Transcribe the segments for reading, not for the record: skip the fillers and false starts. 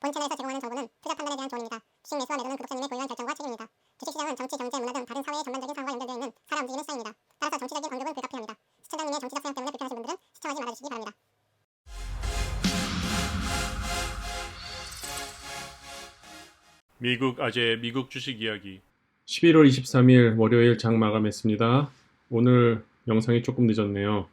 본 채널에서 제공하는 정보는 투자 판단에 대한 조언입니다. 주식 매수와 매도는 구독자님의 고유한 결정과 책임입니다. 주식시장은 정치, 경제, 문화 등 다른 사회의 전반적인 상황과 연결되어 있는 살아 움직이는 시장입니다. 따라서 정치적인 언급은 불가피합니다. 시청자님의 정치적 성향 때문에 불편하신 분들은 시청하지 말아주시기 바랍니다. 미국 아재 미국 주식 이야기 11월 23일 월요일 장 마감했습니다. 오늘 영상이 조금 늦었네요.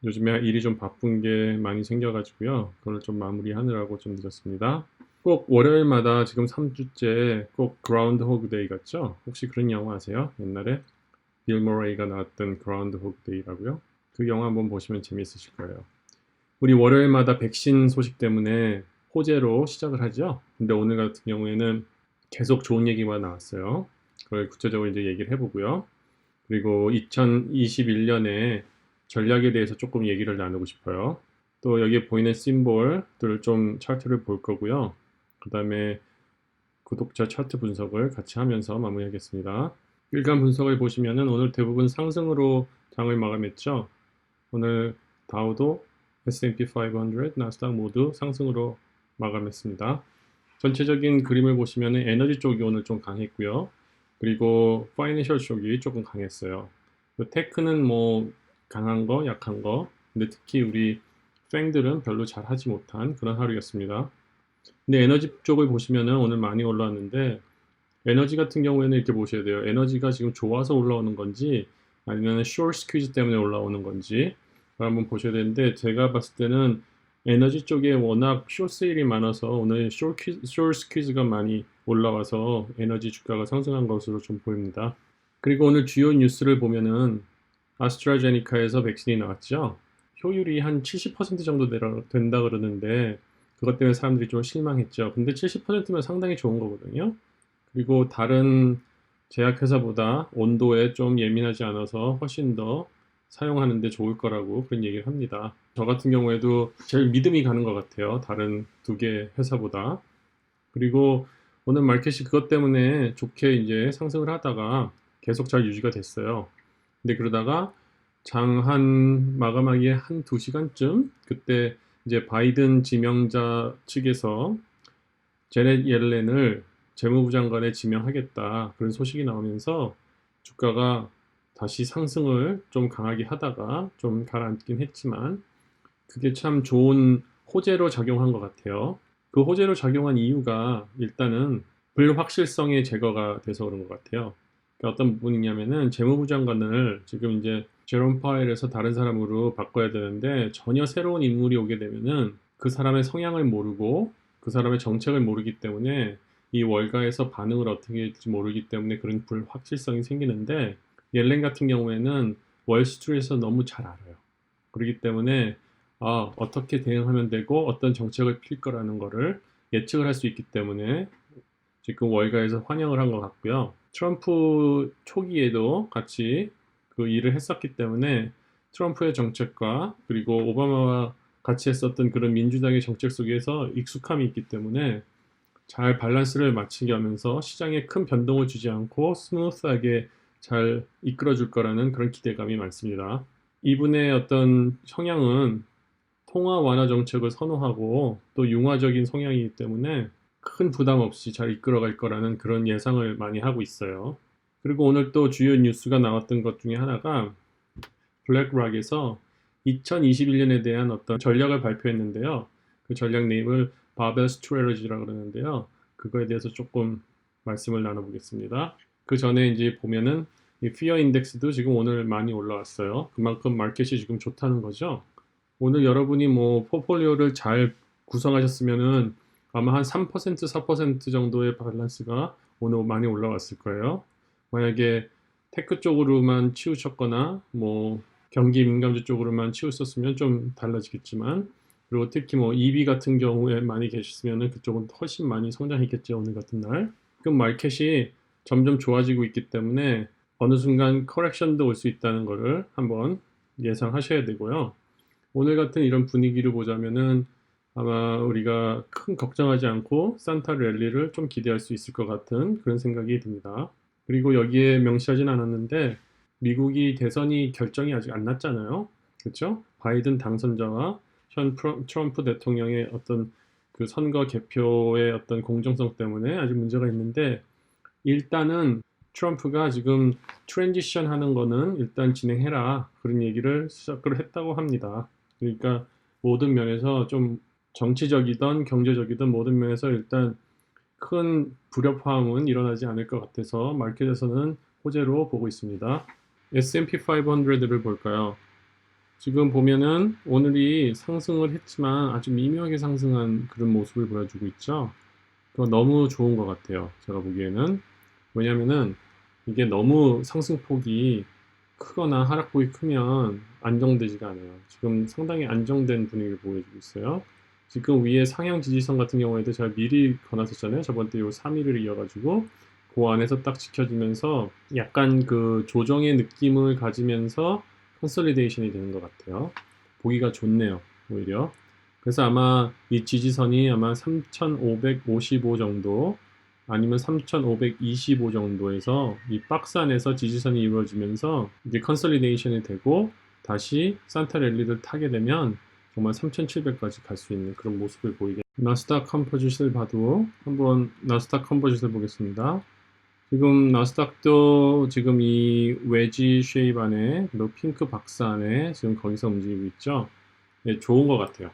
요즘에 일이 좀 바쁜 게 많이 생겨가지고요. 그걸 좀 마무리하느라고 좀 늦었습니다. 꼭 월요일마다 지금 3주째 꼭 그라운드 호그 데이 같죠? 혹시 그런 영화 아세요? 옛날에 빌 모레이가 나왔던 그라운드 호그 데이라고요. 그 영화 한번 보시면 재밌으실 거예요. 우리 월요일마다 백신 소식 때문에 호재로 시작을 하죠. 근데 오늘 같은 경우에는 계속 좋은 얘기만 나왔어요. 그걸 구체적으로 이제 얘기를 해보고요. 그리고 2021년에 전략에 대해서 조금 얘기를 나누고 싶어요. 또 여기에 보이는 심볼들 좀 차트를 볼 거고요. 그 다음에 구독자 차트 분석을 같이 하면서 마무리하겠습니다. 일간 분석을 보시면은 오늘 대부분 상승으로 장을 마감했죠. 오늘 다우도 S&P 500, 나스닥 모두 상승으로 마감했습니다. 전체적인 그림을 보시면 에너지 쪽이 오늘 좀 강했고요. 그리고 파이낸셜 쪽이 조금 강했어요. 테크는 뭐 강한 거, 약한 거. 근데 특히 우리 팽들은 별로 잘 하지 못한 그런 하루였습니다. 근데 에너지 쪽을 보시면은 오늘 많이 올라왔는데 에너지 같은 경우에는 이렇게 보셔야 돼요. 에너지가 지금 좋아서 올라오는 건지 아니면 숏 스퀴즈 때문에 올라오는 건지 한번 보셔야 되는데 제가 봤을 때는 에너지 쪽에 워낙 숏 세일이 많아서 오늘 숏 스퀴즈가 많이 올라와서 에너지 주가가 상승한 것으로 좀 보입니다. 그리고 오늘 주요 뉴스를 보면은 아스트라제니카에서 백신이 나왔죠. 효율이 한 70% 정도 된다 그러는데 그것 때문에 사람들이 좀 실망했죠. 근데 70%면 상당히 좋은 거거든요. 그리고 다른 제약회사보다 온도에 좀 예민하지 않아서 훨씬 더 사용하는데 좋을 거라고 그런 얘기를 합니다. 저 같은 경우에도 제일 믿음이 가는 것 같아요. 다른 두 개 회사보다. 그리고 오늘 마켓이 그것 때문에 좋게 이제 상승을 하다가 계속 잘 유지가 됐어요. 근데 그러다가 장 한 마감하기에 한 2시간쯤 그때 이제 바이든 지명자 측에서 제넷 옐렌을 재무부 장관에 지명하겠다 그런 소식이 나오면서 주가가 다시 상승을 좀 강하게 하다가 좀 가라앉긴 했지만 그게 참 좋은 호재로 작용한 것 같아요. 그 호재로 작용한 이유가 일단은 불확실성의 제거가 돼서 그런 것 같아요. 그러니까 어떤 부분이냐면은 재무부 장관을 지금 이제 제롬 파웰에서 다른 사람으로 바꿔야 되는데 전혀 새로운 인물이 오게 되면은 그 사람의 성향을 모르고 그 사람의 정책을 모르기 때문에 이 월가에서 반응을 어떻게 할지 모르기 때문에 그런 불확실성이 생기는데 옐렌 같은 경우에는 월스트리트에서 너무 잘 알아요. 그렇기 때문에 어떻게 대응하면 되고 어떤 정책을 필 거라는 거를 예측을 할 수 있기 때문에 지금 월가에서 환영을 한 것 같고요. 트럼프 초기에도 같이 그 일을 했었기 때문에 트럼프의 정책과 그리고 오바마와 같이 했었던 그런 민주당의 정책 속에서 익숙함이 있기 때문에 잘 밸런스를 맞추게 하면서 시장에 큰 변동을 주지 않고 스무스하게 잘 이끌어 줄 거라는 그런 기대감이 많습니다. 이분의 어떤 성향은 통화 완화 정책을 선호하고 또 융화적인 성향이기 때문에 큰 부담 없이 잘 이끌어갈 거라는 그런 예상을 많이 하고 있어요. 그리고 오늘 또 주요 뉴스가 나왔던 것 중에 하나가 블랙락에서 2021년에 대한 어떤 전략을 발표했는데요. 그 전략 네임을 바벨 스트래티지라고 그러는데요. 그거에 대해서 조금 말씀을 나눠보겠습니다. 그 전에 이제 보면은 이 피어 인덱스도 지금 오늘 많이 올라왔어요. 그만큼 마켓이 지금 좋다는 거죠. 오늘 여러분이 뭐 포폴리오를 잘 구성하셨으면은 아마 한 3%, 4% 정도의 밸런스가 오늘 많이 올라왔을 거예요. 만약에 테크 쪽으로만 치우쳤거나 뭐 경기 민감주 쪽으로만 치우쳤으면 좀 달라지겠지만 그리고 특히 뭐 EB 같은 경우에 많이 계셨으면은 그쪽은 훨씬 많이 성장했겠죠. 오늘 같은 날. 그럼 마켓이 점점 좋아지고 있기 때문에 어느 순간 커렉션도 올 수 있다는 거를 한번 예상하셔야 되고요. 오늘 같은 이런 분위기를 보자면은 아마 우리가 큰 걱정하지 않고 산타 랠리를 좀 기대할 수 있을 것 같은 그런 생각이 듭니다. 그리고 여기에 명시하진 않았는데 미국이 대선이 결정이 아직 안 났잖아요. 그렇죠? 바이든 당선자와 현 트럼프 대통령의 어떤 그 그 선거 개표의 어떤 공정성 때문에 아직 문제가 있는데, 일단은 트럼프가 지금 트랜지션 하는 거는 일단 진행해라, 그런 얘기를 시작을 했다고 합니다. 그러니까 모든 면에서 좀 정치적이든 경제적이든 모든 면에서 일단 큰 불협화음은 일어나지 않을 것 같아서 마켓에서는 호재로 보고 있습니다. S&P 500를 볼까요? 지금 보면은 오늘이 상승을 했지만 아주 미묘하게 상승한 그런 모습을 보여주고 있죠. 그거 너무 좋은 것 같아요. 제가 보기에는. 왜냐면은 이게 너무 상승폭이 크거나 하락폭이 크면 안정되지가 않아요. 지금 상당히 안정된 분위기를 보여주고 있어요. 지금 위에 상향 지지선 같은 경우에도 제가 미리 거놨었잖아요. 저번 때 요 3일을 이어가지고 그 안에서 딱 지켜지면서 약간 그 조정의 느낌을 가지면서 컨솔리데이션이 되는 것 같아요. 보기가 좋네요. 오히려. 그래서 아마 이 지지선이 아마 3,555 정도 아니면 3,525 정도에서 이 박스 안에서 지지선이 이루어지면서 이제 컨솔리데이션이 되고 다시 산타 랠리를 타게 되면 정말 3,700까지 갈 수 있는 그런 모습을 보이게. 나스닥 컴포짓을 봐도 한번 나스닥 컴포짓을 보겠습니다. 지금 나스닥도 지금 이 웨지 쉐입 안에 또 핑크 박스 안에 지금 거기서 움직이고 있죠. 네, 좋은 것 같아요.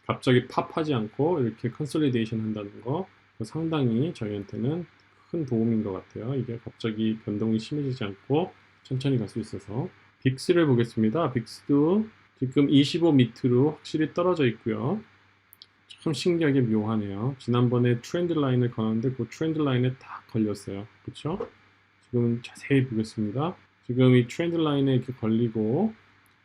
갑자기 팝하지 않고 이렇게 컨솔리데이션 한다는 거 상당히 저희한테는 큰 도움인 것 같아요. 이게 갑자기 변동이 심해지지 않고 천천히 갈 수 있어서. 빅스를 보겠습니다. 빅스도 지금 25 밑으로 확실히 떨어져 있고요. 참 신기하게 묘하네요. 지난번에 트렌드 라인을 거는데 그 트렌드 라인에 딱 걸렸어요. 그렇죠? 지금 자세히 보겠습니다. 지금 이 트렌드 라인에 이렇게 걸리고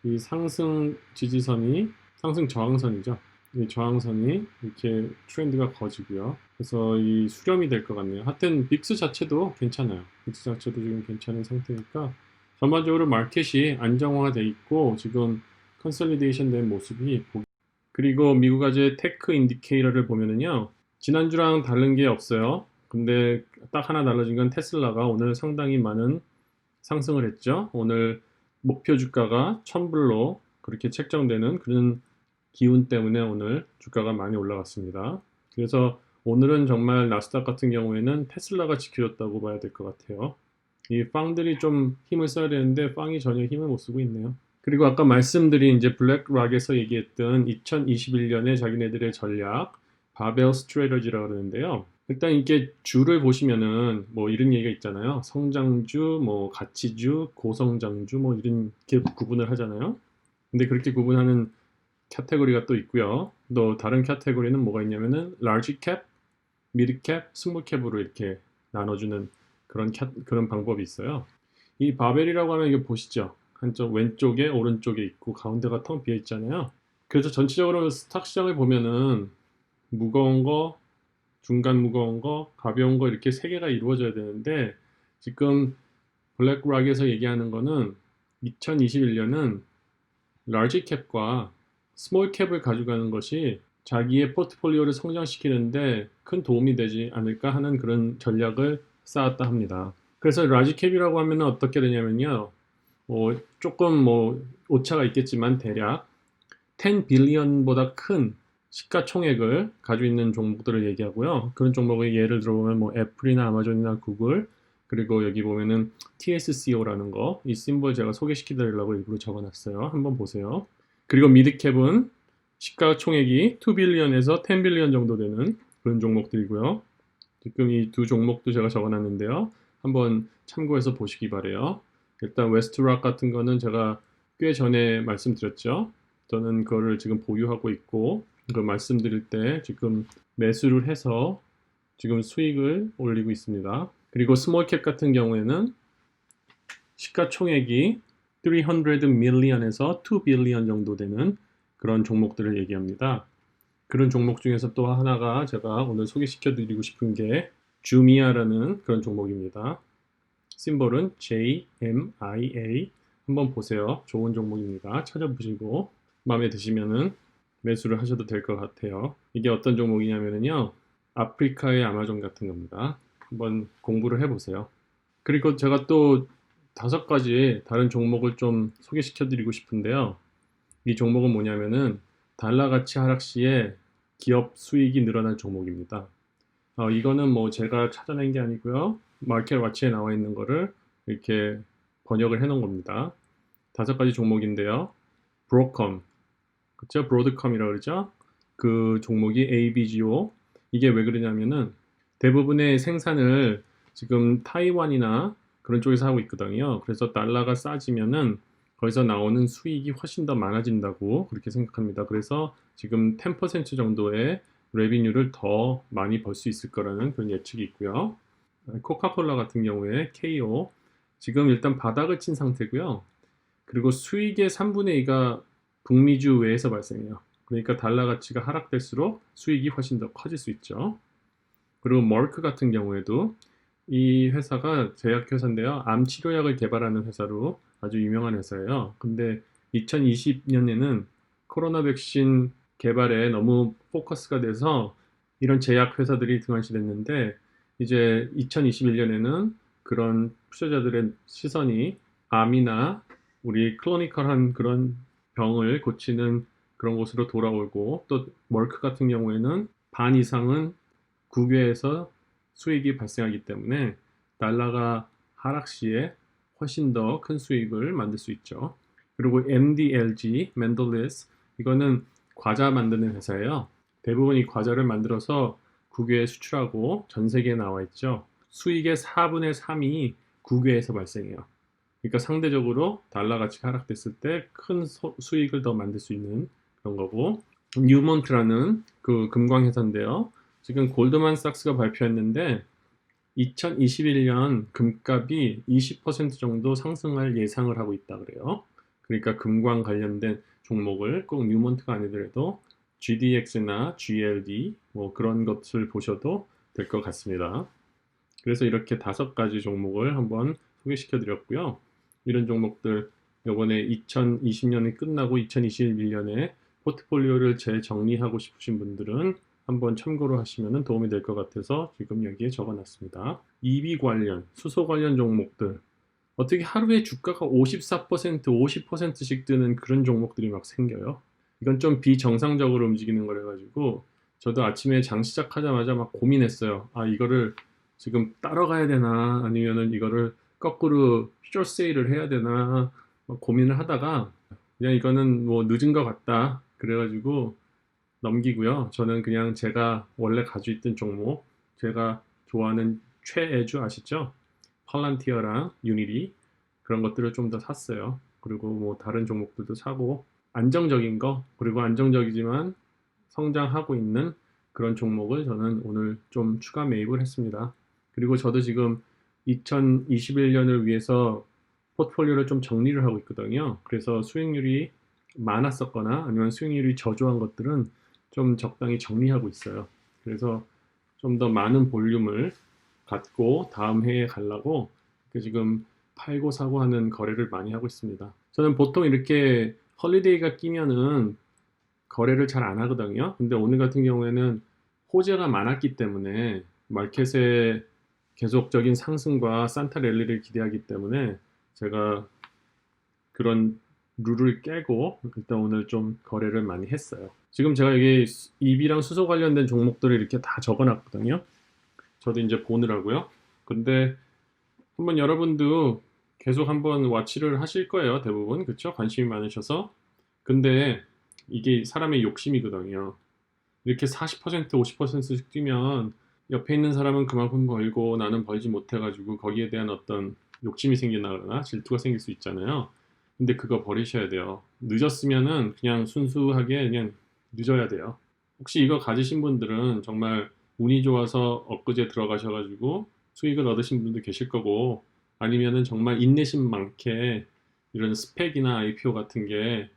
이 상승 지지선이 상승 저항선이죠. 이 저항선이 이렇게 트렌드가 거지고요. 그래서 이 수렴이 될 것 같네요. 하여튼 빅스 자체도 괜찮아요. 빅스 자체도 지금 괜찮은 상태니까 전반적으로 마켓이 안정화돼 있고 지금 컨솔리데이션 된 모습이 그리고 미국 아재 테크 인디케이터를 보면은요. 지난주랑 다른 게 없어요. 근데 딱 하나 달라진 건 테슬라가 오늘 상당히 많은 상승을 했죠. 오늘 목표 주가가 1000불로 그렇게 책정되는 그런 기운 때문에 오늘 주가가 많이 올라갔습니다. 그래서 오늘은 정말 나스닥 같은 경우에는 테슬라가 지켜줬다고 봐야 될 것 같아요. 이 빵들이 좀 힘을 써야 되는데 빵이 전혀 힘을 못 쓰고 있네요. 그리고 아까 말씀드린 이제 블랙락에서 얘기했던 2021년에 자기네들의 전략 바벨 스트래터지라고 그러는데요. 일단 이게 주를 보시면은 뭐 이런 얘기가 있잖아요. 성장주, 뭐 가치주, 고성장주 뭐 이렇게 구분을 하잖아요. 근데 그렇게 구분하는 카테고리가 또 있고요. 또 다른 카테고리는 뭐가 있냐면은 large cap, mid cap, small cap으로 이렇게 나눠주는 그런 방법이 있어요. 이 바벨이라고 하면 이거 보시죠. 한쪽 왼쪽에 오른쪽에 있고 가운데가 텅 비어 있잖아요. 그래서 전체적으로 스탁 시장을 보면은 무거운 거, 중간 무거운 거, 가벼운 거 이렇게 세 개가 이루어져야 되는데 지금 블랙락에서 얘기하는 거는 2021년은 large cap과 small cap을 가져가는 것이 자기의 포트폴리오를 성장시키는데 큰 도움이 되지 않을까 하는 그런 전략을 쌓았다 합니다. 그래서 large cap이라고 하면 어떻게 되냐면요. 조금 오차가 있겠지만 대략 10 빌리언보다 큰 시가총액을 가지고 있는 종목들을 얘기하고요. 그런 종목의 예를 들어보면 뭐 애플이나 아마존이나 구글 그리고 여기 보면은 TSCO라는 거, 이 심볼 제가 소개시켜드리려고 일부러 적어놨어요. 한번 보세요. 그리고 미드캡은 시가총액이 2 빌리언에서 10 빌리언 정도 되는 그런 종목들이고요. 지금 이 두 종목도 제가 적어놨는데요. 한번 참고해서 보시기 바래요. 일단 웨스트락 같은 거는 제가 꽤 전에 말씀드렸죠. 저는 그거를 지금 보유하고 있고 그 말씀드릴 때 지금 매수를 해서 지금 수익을 올리고 있습니다. 그리고 스몰캡 같은 경우에는 시가총액이 300 million에서 2 billion 정도 되는 그런 종목들을 얘기합니다. 그런 종목 중에서 또 하나가 제가 오늘 소개시켜 드리고 싶은 게 주미아라는 그런 종목입니다. 심볼은 JMIA. 한번 보세요. 좋은 종목입니다. 찾아보시고 마음에 드시면은 매수를 하셔도 될 것 같아요. 이게 어떤 종목이냐면요. 아프리카의 아마존 같은 겁니다. 한번 공부를 해보세요. 그리고 제가 또 5가지 다른 종목을 좀 소개시켜 드리고 싶은데요. 이 종목은 뭐냐면은 달러 가치 하락 시에 기업 수익이 늘어날 종목입니다. 이거는 뭐 제가 찾아낸 게 아니고요. 마켓워치에 나와 있는 거를 이렇게 번역을 해 놓은 겁니다. 5가지 종목인데요. 브로컴, 그쵸? 브로드컴이라고 그러죠? 그 종목이 ABGO. 이게 왜 그러냐면은 대부분의 생산을 지금 타이완이나 그런 쪽에서 하고 있거든요. 그래서 달러가 싸지면은 거기서 나오는 수익이 훨씬 더 많아진다고 그렇게 생각합니다. 그래서 지금 10% 정도의 레비뉴를 더 많이 벌 수 있을 거라는 그런 예측이 있고요. 코카콜라 같은 경우에 KO 지금 일단 바닥을 친 상태고요. 그리고 수익의 3분의 2가 북미주 외에서 발생해요. 그러니까 달러 가치가 하락될수록 수익이 훨씬 더 커질 수 있죠. 그리고 머크 같은 경우에도 이 회사가 제약회사인데요. 암 치료약을 개발하는 회사로 아주 유명한 회사예요. 근데 2020년에는 코로나 백신 개발에 너무 포커스가 돼서 이런 제약 회사들이 등한시 됐는데 이제 2021년에는 그런 투자자들의 시선이 암이나 우리 클리니컬한 그런 병을 고치는 그런 곳으로 돌아오고 또 머크 같은 경우에는 반 이상은 국외에서 수익이 발생하기 때문에 달러가 하락 시에 훨씬 더 큰 수익을 만들 수 있죠. 그리고 MDLG, Mendelez 이거는 과자 만드는 회사예요. 대부분 이 과자를 만들어서 국외에 수출하고 전 세계에 나와 있죠. 수익의 4분의 3이 국외에서 발생해요. 그러니까 상대적으로 달러 가치가 하락됐을 때 큰 수익을 더 만들 수 있는 그런 거고 뉴몬트라는 그 금광 회사인데요. 지금 골드만삭스가 발표했는데 2021년 금값이 20% 정도 상승할 예상을 하고 있다 그래요. 그러니까 금광 관련된 종목을 꼭 뉴몬트가 아니더라도 GDX나 GLD 뭐 그런 것을 보셔도 될 것 같습니다. 그래서 이렇게 5가지 종목을 한번 소개시켜 드렸고요. 이런 종목들 요번에 2020년이 끝나고 2021년에 포트폴리오를 재정리하고 싶으신 분들은 한번 참고로 하시면 도움이 될 것 같아서 지금 여기에 적어놨습니다. EV 관련, 수소 관련 종목들 어떻게 하루에 주가가 54%, 50%씩 뜨는 그런 종목들이 막 생겨요. 이건 좀 비정상적으로 움직이는 거라 가지고 저도 아침에 장 시작하자마자 막 고민했어요. 이거를 지금 따라가야 되나 아니면은 이거를 거꾸로 숏세일을 해야 되나 고민을 하다가 그냥 이거는 뭐 늦은 것 같다 그래가지고 넘기고요. 저는 그냥 제가 원래 가지고 있던 종목, 제가 좋아하는 최애주 아시죠? 팔란티어랑 유니리 그런 것들을 좀 더 샀어요. 그리고 뭐 다른 종목들도 사고 안정적인 거 그리고 안정적이지만 성장하고 있는 그런 종목을 저는 오늘 좀 추가 매입을 했습니다. 그리고 저도 지금 2021년을 위해서 포트폴리오를 좀 정리를 하고 있거든요. 그래서 수익률이 많았었거나 아니면 수익률이 저조한 것들은 좀 적당히 정리하고 있어요. 그래서 좀 더 많은 볼륨을 갖고 다음 해에 가려고 지금 팔고 사고 하는 거래를 많이 하고 있습니다. 저는 보통 이렇게 헐리데이가 끼면은 거래를 잘 안 하거든요. 근데 오늘 같은 경우에는 호재가 많았기 때문에 마켓의 계속적인 상승과 산타 랠리를 기대하기 때문에 제가 그런 룰을 깨고 일단 오늘 좀 거래를 많이 했어요. 지금 제가 여기 EB랑 수소 관련된 종목들을 이렇게 다 적어놨거든요. 저도 이제 보느라고요. 근데 한번 여러분도 계속 한번 와치를 하실 거예요. 대부분 그쵸? 관심이 많으셔서. 근데 이게 사람의 욕심이거든요. 이렇게 40% 50%씩 뛰면 옆에 있는 사람은 그만큼 벌고 나는 벌지 못해가지고 거기에 대한 어떤 욕심이 생기거나 질투가 생길 수 있잖아요. 근데 그거 버리셔야 돼요. 늦었으면은 그냥 순수하게 그냥 늦어야 돼요. 혹시 이거 가지신 분들은 정말 운이 좋아서 엊그제 들어가셔가지고 수익을 얻으신 분도 계실 거고 아니면은 정말 인내심 많게 이런 스펙이나 IPO 같은 게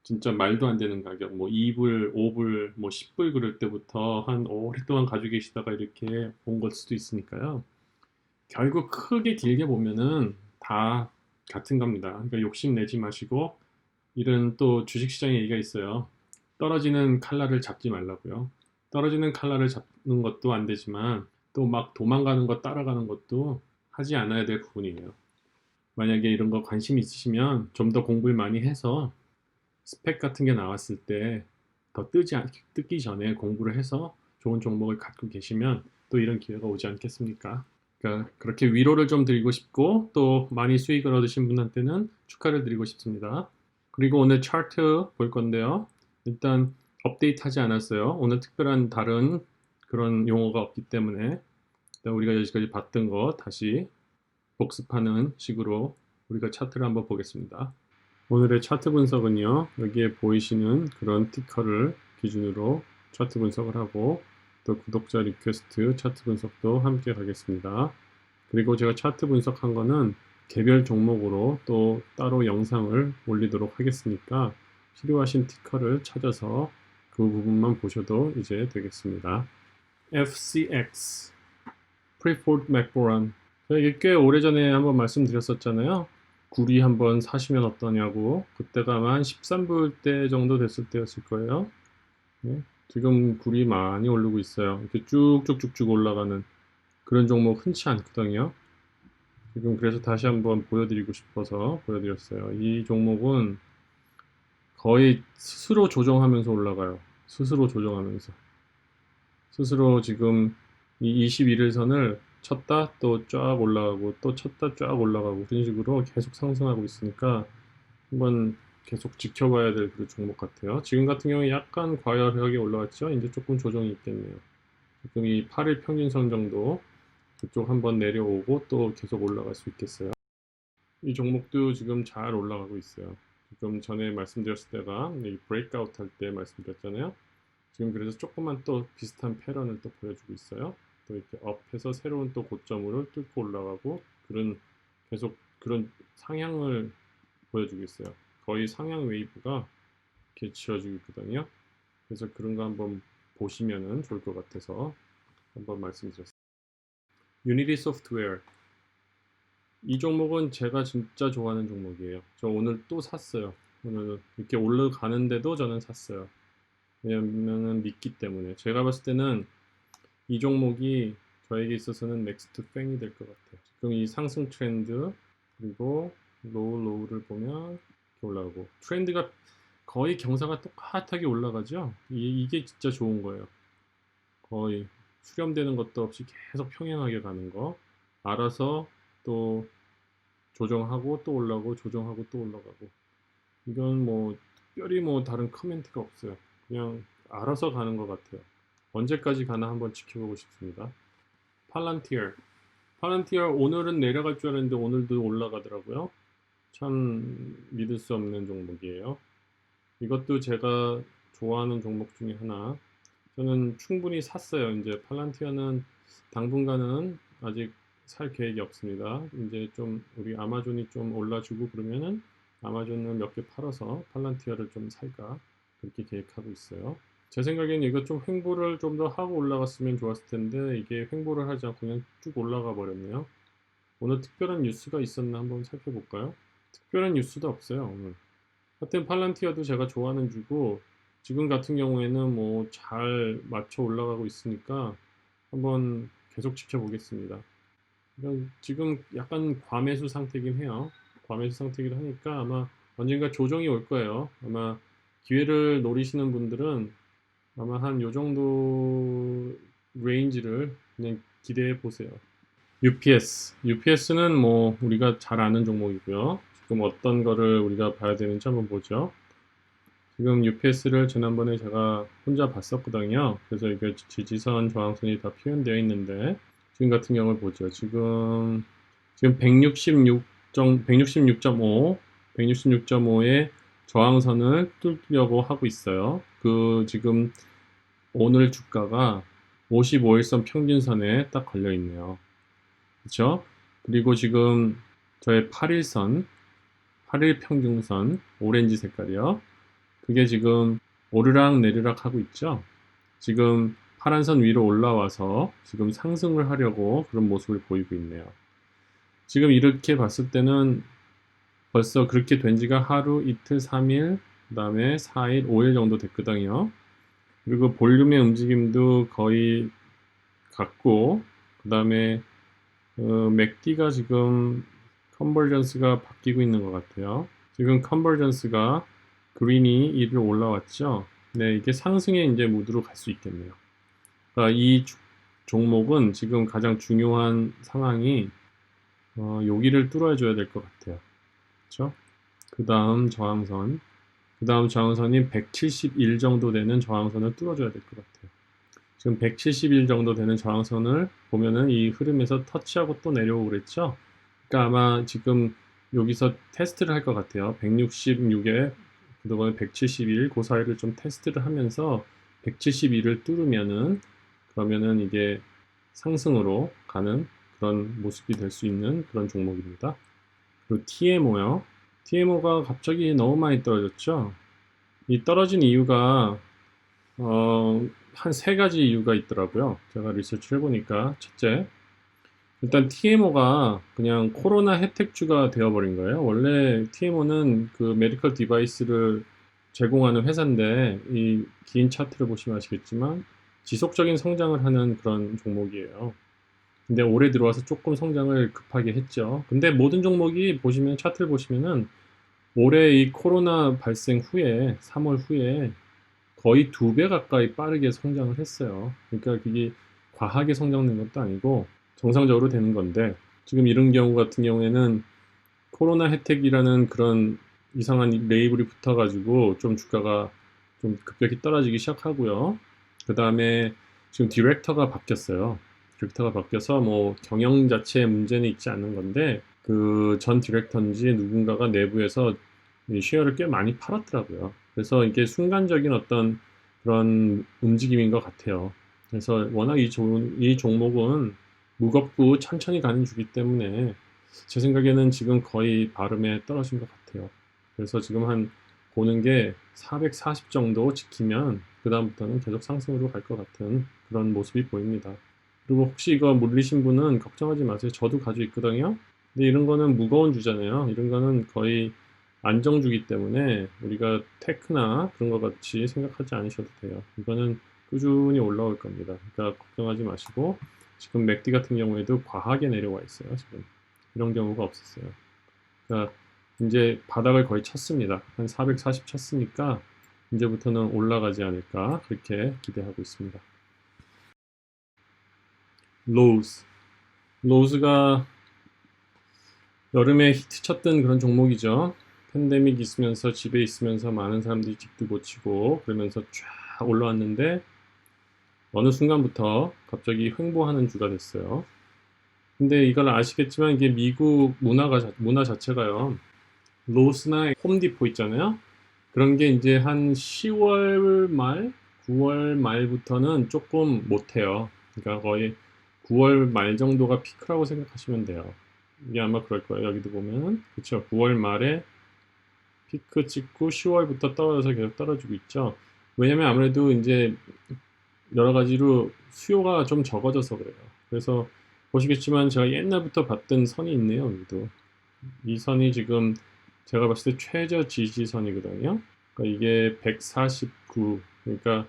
진짜 말도 안 되는 가격, 뭐 2불, 5불, 뭐 10불 그럴 때부터 한 오랫동안 가지고 계시다가 이렇게 본 걸 수도 있으니까요. 결국 크게 길게 보면은 다 같은 겁니다. 그러니까 욕심 내지 마시고 이런 또 주식시장에 얘기가 있어요. 떨어지는 칼날을 잡지 말라고요. 떨어지는 칼날을 잡는 것도 안 되지만 또 막 도망가는 것 따라가는 것도 하지 않아야 될 부분이에요. 만약에 이런 거 관심 있으시면 좀 더 공부를 많이 해서 스펙 같은 게 나왔을 때 더 뜨기 전에 공부를 해서 좋은 종목을 갖고 계시면 또 이런 기회가 오지 않겠습니까? 그러니까 그렇게 위로를 좀 드리고 싶고 또 많이 수익을 얻으신 분한테는 축하를 드리고 싶습니다. 그리고 오늘 차트 볼 건데요. 일단 업데이트 하지 않았어요. 오늘 특별한 다른 그런 용어가 없기 때문에 일단 우리가 여기까지 봤던 거 다시 복습하는 식으로 우리가 차트를 한번 보겠습니다. 오늘의 차트 분석은요. 여기에 보이시는 그런 티커를 기준으로 차트 분석을 하고 또 구독자 리퀘스트 차트 분석도 함께 가겠습니다. 그리고 제가 차트 분석한 거는 개별 종목으로 또 따로 영상을 올리도록 하겠으니까 필요하신 티커를 찾아서 그 부분만 보셔도 이제 되겠습니다. FCX Freeport McMoran 이게 꽤 오래전에 한번 말씀드렸었잖아요. 구리 한번 사시면 어떠냐고. 그때가 아마 한 13불 때 정도 됐을 때였을 거예요. 네. 지금 구리 많이 오르고 있어요. 이렇게 쭉쭉쭉쭉 올라가는 그런 종목 흔치 않거든요. 지금 그래서 다시 한번 보여드리고 싶어서 보여드렸어요. 이 종목은 거의 스스로 조정하면서 올라가요. 스스로 조정하면서. 스스로 지금 이 21일선을 쳤다 또 쫙 올라가고 또 쳤다 쫙 올라가고 그런 식으로 계속 상승하고 있으니까 한번 계속 지켜봐야 될 그런 종목 같아요. 지금 같은 경우에 약간 과열하게 올라왔죠. 이제 조금 조정이 있겠네요. 지금 이 8일 평균선 정도 그쪽 한번 내려오고 또 계속 올라갈 수 있겠어요. 이 종목도 지금 잘 올라가고 있어요. 좀 전에 말씀드렸을 때가 이 브레이크아웃 할 때 말씀드렸잖아요. 지금 그래서 조금만 또 비슷한 패런을 또 보여주고 있어요. 또 이렇게 업해서 새로운 또 고점으로 뚫고 올라가고 계속 그런 상향을 보여주고 있어요. 거의 상향 웨이브가 이렇게 지어지고 있거든요. 그래서 그런 거 한번 보시면은 좋을 것 같아서 한번 말씀드렸어요. 유니티 소프트웨어 이 종목은 제가 진짜 좋아하는 종목이에요. 저 오늘 또 샀어요. 오늘 이렇게 올라가는데도 저는 샀어요. 왜냐면은 믿기 때문에 제가 봤을 때는 이 종목이 저에게 있어서는 넥스트 팽이 될 것 같아요. 지금 이 상승 트렌드 그리고 로우를 보면 이렇게 올라가고 트렌드가 거의 경사가 똑같하게 올라가죠. 이게 진짜 좋은 거예요. 거의 수렴되는 것도 없이 계속 평행하게 가는 거. 알아서 또 조정하고 또 올라가고 조정하고 또 올라가고 이건 뭐 특별히 뭐 다른 코멘트가 없어요. 그냥 알아서 가는 것 같아요. 언제까지 가나 한번 지켜보고 싶습니다. 팔란티어 오늘은 내려갈 줄 알았는데 오늘도 올라가더라고요. 참 믿을 수 없는 종목이에요. 이것도 제가 좋아하는 종목 중에 하나. 저는 충분히 샀어요. 이제 팔란티어는 당분간은 아직 살 계획이 없습니다. 이제 좀 우리 아마존이 좀 올라주고 그러면은 아마존을 몇 개 팔아서 팔란티어를 좀 살까 그렇게 계획하고 있어요. 제 생각에는 이거 좀 횡보를 좀 더 하고 올라갔으면 좋았을 텐데 이게 횡보를 하지 않고 그냥 쭉 올라가 버렸네요. 오늘 특별한 뉴스가 있었나 한번 살펴볼까요? 특별한 뉴스도 없어요, 오늘. 하여튼 팔란티어도 제가 좋아하는 주고 지금 같은 경우에는 뭐 잘 맞춰 올라가고 있으니까 한번 계속 지켜보겠습니다. 지금 약간 과매수 상태이긴 해요. 과매수 상태이긴 하니까 아마 언젠가 조정이 올 거예요. 아마 기회를 노리시는 분들은 아마 한 요 정도 레인지를 그냥 기대해 보세요. UPS는 뭐 우리가 잘 아는 종목이고요. 지금 어떤 거를 우리가 봐야 되는지 한번 보죠. 지금 UPS를 지난번에 제가 혼자 봤었거든요. 그래서 이게 지지선, 저항선이 다 표현되어 있는데 지금 같은 경우를 보죠. 지금 166.5의 저항선을 뚫려고 하고 있어요. 그 지금 오늘 주가가 55일선 평균선에 딱 걸려 있네요. 그렇죠? 그리고 지금 저의 8일선, 8일 평균선, 오렌지 색깔이요. 그게 지금 오르락 내리락 하고 있죠. 지금 파란 선 위로 올라와서 지금 상승을 하려고 그런 모습을 보이고 있네요. 지금 이렇게 봤을 때는 벌써 그렇게 된 지가 하루, 이틀, 3일, 그 다음에 4일, 5일 정도 됐거든요. 그리고 볼륨의 움직임도 거의 같고, 그 다음에 맥디가 지금 컨버전스가 바뀌고 있는 것 같아요. 지금 컨버전스가 그린이 1을 올라왔죠. 네, 이게 상승의 이제 무드로 갈 수 있겠네요. 그러니까 이 종목은 지금 가장 중요한 상황이 여기를 뚫어줘야 될 것 같아요. 그렇죠? 그 다음 저항선, 그 다음 저항선이 171 정도 되는 저항선을 뚫어줘야 될 것 같아요. 지금 171 정도 되는 저항선을 보면은 이 흐름에서 터치하고 또 내려오고 그랬죠? 그러니까 아마 지금 여기서 테스트를 할 것 같아요. 166에 그동안 171, 그 사이를 좀 테스트를 하면서 171을 뚫으면은 그러면은 이게 상승으로 가는 그런 모습이 될 수 있는 그런 종목입니다. 그리고 TMO요. TMO가 갑자기 너무 많이 떨어졌죠. 이 떨어진 이유가 한 세 가지 이유가 있더라고요. 제가 리서치를 해보니까 첫째, 일단 TMO가 그냥 코로나 혜택주가 되어버린 거예요. 원래 TMO는 그 메디컬 디바이스를 제공하는 회사인데 이 긴 차트를 보시면 아시겠지만 지속적인 성장을 하는 그런 종목이에요. 근데 올해 들어와서 조금 성장을 급하게 했죠. 근데 모든 종목이 보시면 차트를 보시면은 올해 이 코로나 발생 후에 3월 후에 거의 2배 가까이 빠르게 성장을 했어요. 그러니까 그게 과하게 성장된 것도 아니고 정상적으로 되는 건데 지금 이런 경우 같은 경우에는 코로나 혜택이라는 그런 이상한 레이블이 붙어가지고 좀 주가가 좀 급격히 떨어지기 시작하고요. 그 다음에 지금 디렉터가 바뀌었어요. 디렉터가 바뀌어서 뭐 경영 자체에 문제는 있지 않는 건데 그 전 디렉터인지 누군가가 내부에서 이 쉐어를 꽤 많이 팔았더라고요. 그래서 이게 순간적인 어떤 그런 움직임인 것 같아요. 그래서 워낙 이 종목은 무겁고 천천히 가는 주기 때문에 제 생각에는 지금 거의 발음에 떨어진 것 같아요. 그래서 지금 한 보는 게 440 정도 지키면 그다음부터는 계속 상승으로 갈 것 같은 그런 모습이 보입니다. 그리고 혹시 이거 물리신 분은 걱정하지 마세요. 저도 가지고 있거든요. 근데 이런 거는 무거운 주잖아요. 이런 거는 거의 안정주기 때문에 우리가 테크나 그런 것 같이 생각하지 않으셔도 돼요. 이거는 꾸준히 올라올 겁니다. 그러니까 걱정하지 마시고 지금 맥디 같은 경우에도 과하게 내려와 있어요. 지금 이런 경우가 없었어요. 그러니까 이제 바닥을 거의 쳤습니다. 한 440 쳤으니까 이제부터는 올라가지 않을까 그렇게 기대하고 있습니다. 로우스. 로우스가 여름에 히트 쳤던 그런 종목이죠. 팬데믹 있으면서 집에 있으면서 많은 사람들이 집도 못 치고 그러면서 쫙 올라왔는데 어느 순간부터 갑자기 횡보하는 주가 됐어요. 근데 이걸 아시겠지만 이게 미국 문화 자체가요. 로스나 홈디포 있잖아요. 그런 게 이제 한 10월 말, 9월 말부터는 조금 못해요. 그러니까 거의 9월 말 정도가 피크라고 생각하시면 돼요. 이게 아마 그럴 거예요. 여기도 보면은 그쵸. 9월 말에 피크 찍고 10월부터 떨어져서 계속 떨어지고 있죠. 왜냐면 아무래도 이제 여러 가지로 수요가 좀 적어져서 그래요. 그래서 보시겠지만 제가 옛날부터 봤던 선이 있네요. 여기도 이 선이 지금 제가 봤을 때 최저 지지선이거든요. 그러니까 이게 149, 그러니까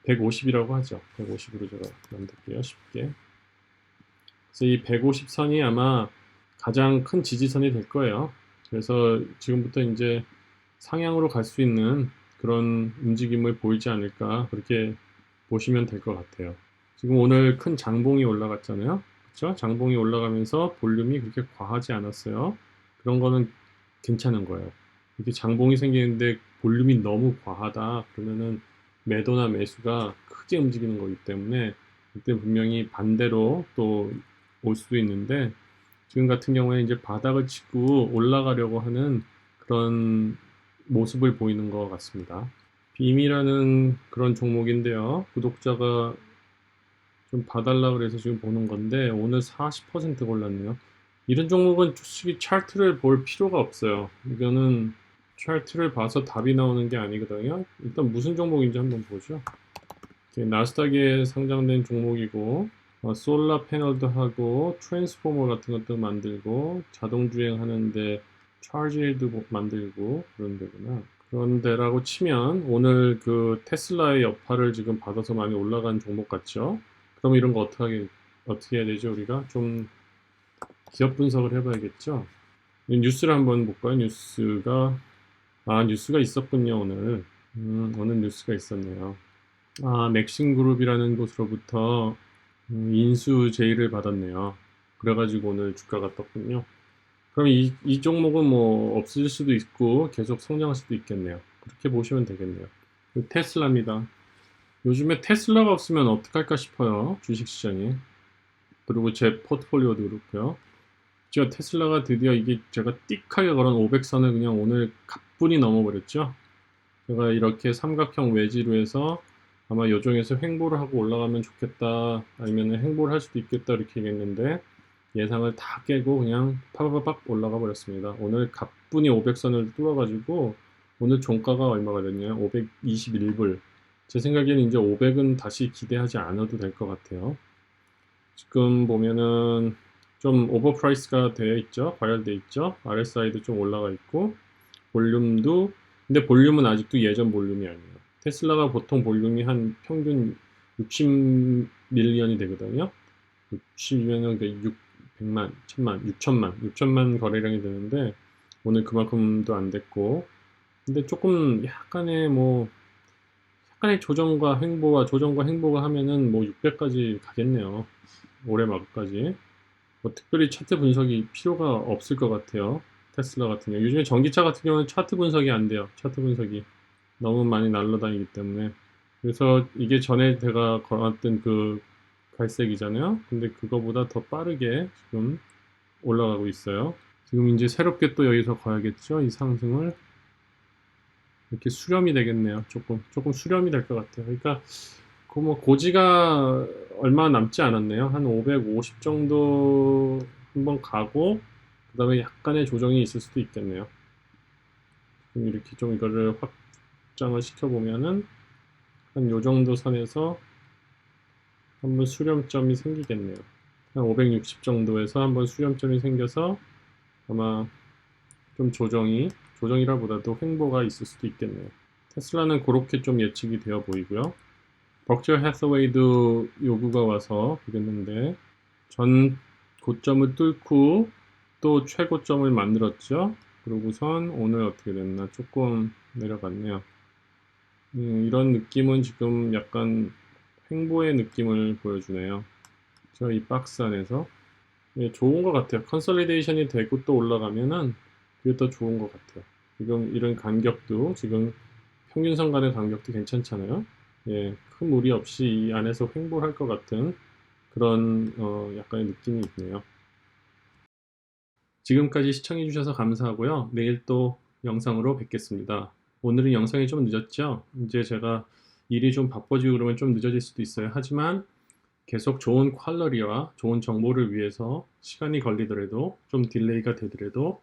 150이라고 하죠. 150으로 제가 만들게요. 쉽게. 그래서 이 150선이 아마 가장 큰 지지선이 될 거예요. 그래서 지금부터 이제 상향으로 갈 수 있는 그런 움직임을 보이지 않을까 그렇게 보시면 될 것 같아요. 지금 오늘 큰 장봉이 올라갔잖아요. 그렇죠? 장봉이 올라가면서 볼륨이 그렇게 과하지 않았어요. 그런 거는 괜찮은 거예요. 이렇게 장봉이 생기는데 볼륨이 너무 과하다 그러면은 매도나 매수가 크게 움직이는 거기 때문에 그때 분명히 반대로 또 올 수도 있는데 지금 같은 경우에 이제 바닥을 치고 올라가려고 하는 그런 모습을 보이는 것 같습니다. 빔이라는 그런 종목인데요. 구독자가 좀 봐달라 그래서 지금 보는 건데 오늘 40% 올랐네요. 이런 종목은 솔직히 차트를 볼 필요가 없어요. 이거는 차트를 봐서 답이 나오는 게 아니거든요. 일단 무슨 종목인지 한번 보죠. 나스닥에 상장된 종목이고 솔라 패널도 하고 트랜스포머 같은 것도 만들고 자동 주행 하는데 차지도 만들고 그런 데구나. 그런 데라고 치면 오늘 그 테슬라의 여파를 지금 받아서 많이 올라간 종목 같죠? 그럼 이런 거 어떻게 해야 되죠? 우리가 좀 기업 분석을 해봐야겠죠? 뉴스를 한번 볼까요? 뉴스가 있었군요, 오늘. 오늘 뉴스가 있었네요. 맥심 그룹이라는 곳으로부터 인수 제의를 받았네요. 그래가지고 오늘 주가가 떴군요. 그럼 이 종목은 뭐 없을 수도 있고 계속 성장할 수도 있겠네요. 그렇게 보시면 되겠네요. 테슬라입니다. 요즘에 테슬라가 없으면 어떡할까 싶어요. 주식시장이. 그리고 제 포트폴리오도 그렇고요. 제가 테슬라가 드디어 이게 제가 띡하게 걸은 500선을 그냥 오늘 가뿐히 넘어버렸죠. 제가 이렇게 삼각형 외지로 해서 아마 요정에서 횡보를 하고 올라가면 좋겠다, 아니면 횡보를 할 수도 있겠다 이렇게 얘기했는데 예상을 다 깨고 그냥 파바바박 올라가 버렸습니다. 오늘 가뿐히 500선을 뚫어가지고 오늘 종가가 얼마가 됐냐? 521불. 제 생각에는 이제 500은 다시 기대하지 않아도 될 것 같아요. 지금 보면은 좀 오버프라이스가 되어 있죠. 과열되어 있죠. RSI도 좀 올라가 있고 볼륨도, 근데 볼륨은 아직도 예전 볼륨이 아니에요. 테슬라가 보통 볼륨이 한 평균 60밀리언이 되거든요. 60이면은 100만, 1000만, 6천만 거래량이 되는데 오늘 그만큼도 안 됐고, 근데 조금 약간의 조정과 횡보가 하면은 뭐 600까지 가겠네요. 올해 말까지. 뭐 특별히 차트 분석이 필요가 없을 것 같아요. 테슬라 같은 경우. 요즘에 전기차 같은 경우는 차트 분석이 안 돼요. 차트 분석이. 너무 많이 날라다니기 때문에. 그래서 이게 전에 제가 걸었던 그 갈색이잖아요. 근데 그거보다 더 빠르게 지금 올라가고 있어요. 지금 이제 새롭게 또 여기서 가야겠죠. 이 상승을. 이렇게 수렴이 되겠네요. 조금 수렴이 될 것 같아요. 그러니까 그 뭐 고지가 얼마 남지 않았네요. 한 550 정도 한번 가고 그다음에 약간의 조정이 있을 수도 있겠네요. 그럼 이렇게 좀 이거를 확장을 시켜보면은 한 요 정도 선에서 한번 수렴점이 생기겠네요. 한 560 정도에서 한번 수렴점이 생겨서 아마 좀 조정이라보다도 횡보가 있을 수도 있겠네요. 테슬라는 그렇게 좀 예측이 되어 보이고요. 벅처 해서웨이도 요구가 와서 그랬는데 전 고점을 뚫고 또 최고점을 만들었죠. 그러고선 오늘 어떻게 됐나 조금 내려갔네요. 이런 느낌은 지금 약간 횡보의 느낌을 보여주네요. 저 이 박스 안에서 좋은 것 같아요. 컨sol리데이션이 되고 또 올라가면은 그게 더 좋은 것 같아요. 지금 이런 간격도 지금 평균선 간의 간격도 괜찮잖아요. 예, 큰 무리 없이 이 안에서 횡보할 것 같은 그런 약간의 느낌이 있네요. 지금까지 시청해주셔서 감사하고요. 내일 또 영상으로 뵙겠습니다. 오늘은 영상이 좀 늦었죠? 이제 제가 일이 좀 바빠지고 그러면 좀 늦어질 수도 있어요. 하지만 계속 좋은 퀄러리와 좋은 정보를 위해서 시간이 걸리더라도 좀 딜레이가 되더라도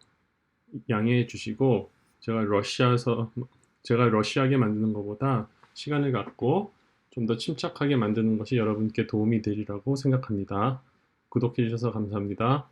양해해 주시고 제가 러시아게 만드는 것보다 시간을 갖고 좀 더 침착하게 만드는 것이 여러분께 도움이 되리라고 생각합니다. 구독해 주셔서 감사합니다.